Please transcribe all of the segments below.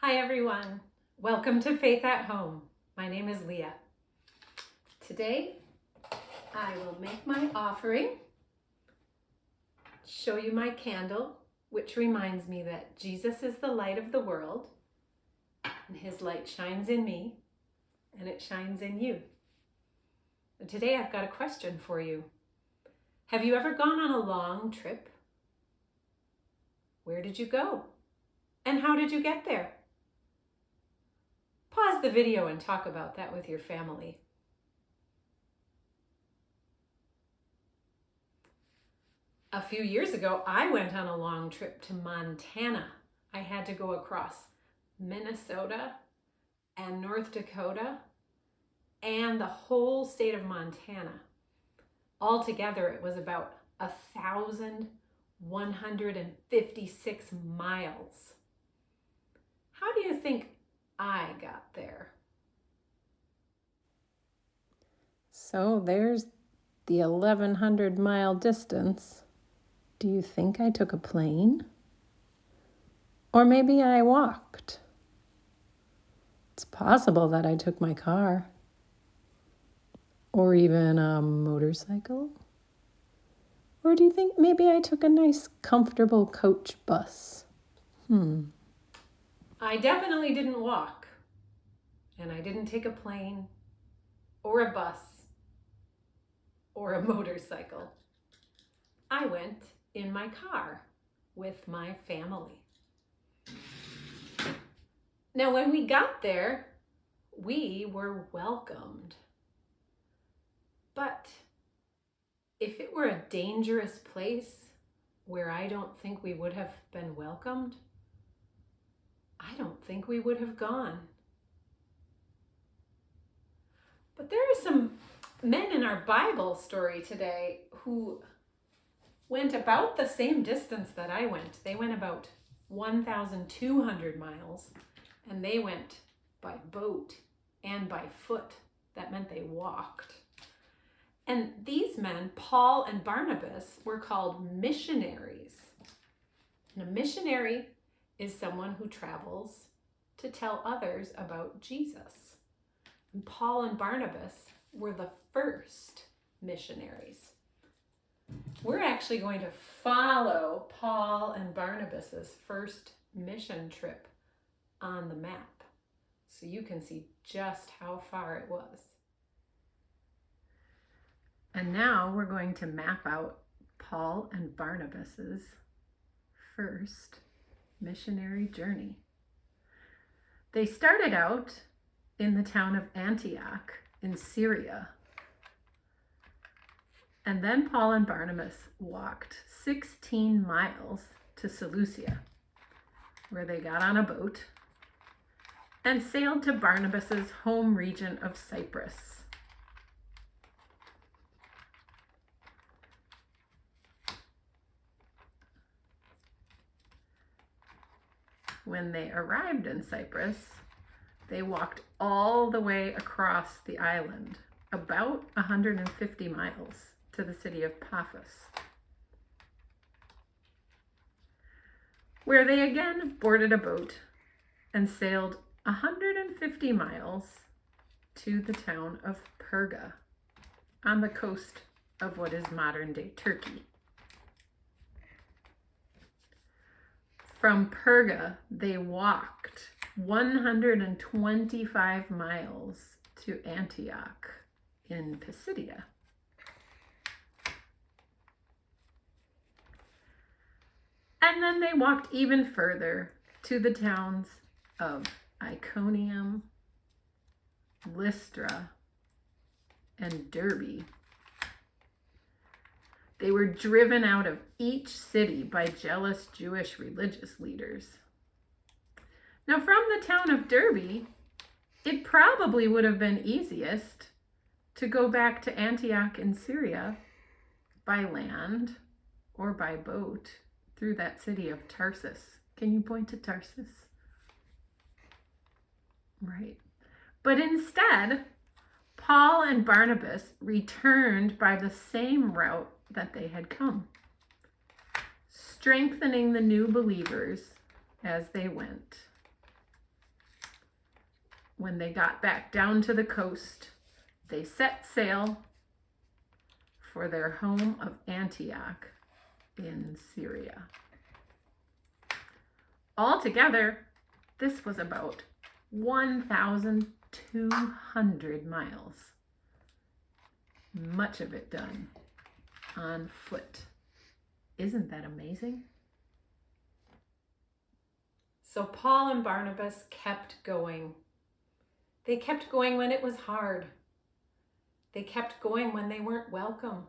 Hi everyone, welcome to Faith at Home. My name is Leah. Today I will make my offering, show you my candle, which reminds me that Jesus is the light of the world and his light shines in me and it shines in you. And today I've got a question for you. Have you ever gone on a long trip? Where did you go? And how did you get there? Pause the video and talk about that with your family. A few years ago, I went on a long trip to Montana. I had to go across Minnesota and North Dakota and the whole state of Montana. Altogether, it was about 1,156 miles. How do you think I got there? So there's the 1,100-mile distance. Do you think I took a plane? Or maybe I walked? It's possible that I took my car. Or even a motorcycle? Or do you think maybe I took a nice, comfortable coach bus? I definitely didn't walk, and I didn't take a plane or a bus or a motorcycle. I went in my car with my family. Now, when we got there, we were welcomed. But if it were a dangerous place where I don't think we would have been welcomed, I don't think we would have gone. But there are some men in our Bible story today who went about the same distance that I went. They went about 1,200 miles, and they went by boat and by foot. That meant they walked. And these men, Paul and Barnabas, were called missionaries. And a missionary is someone who travels to tell others about Jesus. And Paul and Barnabas were the first missionaries. We're actually going to follow Paul and Barnabas's first mission trip on the map, so you can see just how far it was. And now we're going to map out Paul and Barnabas's first missionary journey. They started out in the town of Antioch in Syria. And then Paul and Barnabas walked 16 miles to Seleucia, where they got on a boat and sailed to Barnabas's home region of Cyprus. When they arrived in Cyprus, they walked all the way across the island, about 150 miles, to the city of Paphos, where they again boarded a boat and sailed 150 miles to the town of Perga on the coast of what is modern-day Turkey. From Perga, they walked 125 miles to Antioch in Pisidia. And then they walked even further to the towns of Iconium, Lystra, and Derbe. They were driven out of each city by jealous Jewish religious leaders. Now, from the town of Derbe, it probably would have been easiest to go back to Antioch in Syria by land or by boat through that city of Tarsus. Can you point to Tarsus? Right. But instead, Paul and Barnabas returned by the same route that they had come, strengthening the new believers as they went. when they got back down to the coast, they set sail for their home of Antioch in Syria. Altogether, this was about 1,200 miles, much of it done on foot. Isn't that amazing? So Paul and Barnabas kept going. They kept going when it was hard. They kept going when they weren't welcome.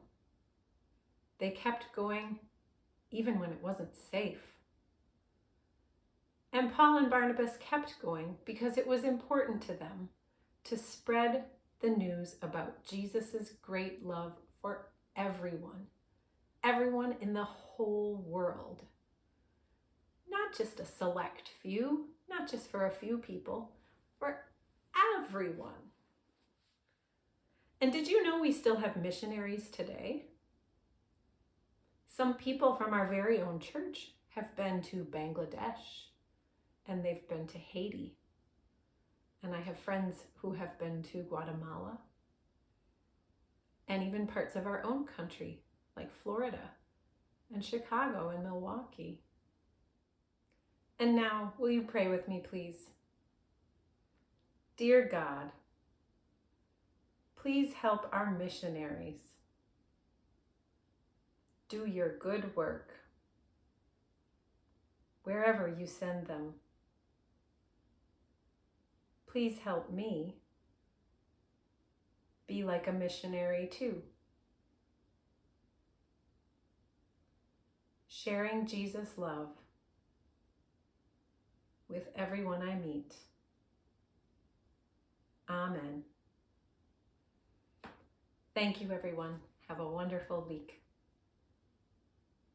They kept going even when it wasn't safe. And Paul and Barnabas kept going because it was important to them to spread the news about Jesus' great love for everyone in the whole world. Not just a select few, not just for a few people, for everyone. And did you know we still have missionaries today? Some people from our very own church have been to Bangladesh, and they've been to Haiti. And I have friends who have been to Guatemala, and even parts of our own country, like Florida and Chicago and Milwaukee. And now, will you pray with me, please? Dear God, please help our missionaries do your good work wherever you send them. Please help me be like a missionary too, sharing Jesus' love with everyone I meet. Amen. Thank you, everyone. Have a wonderful week.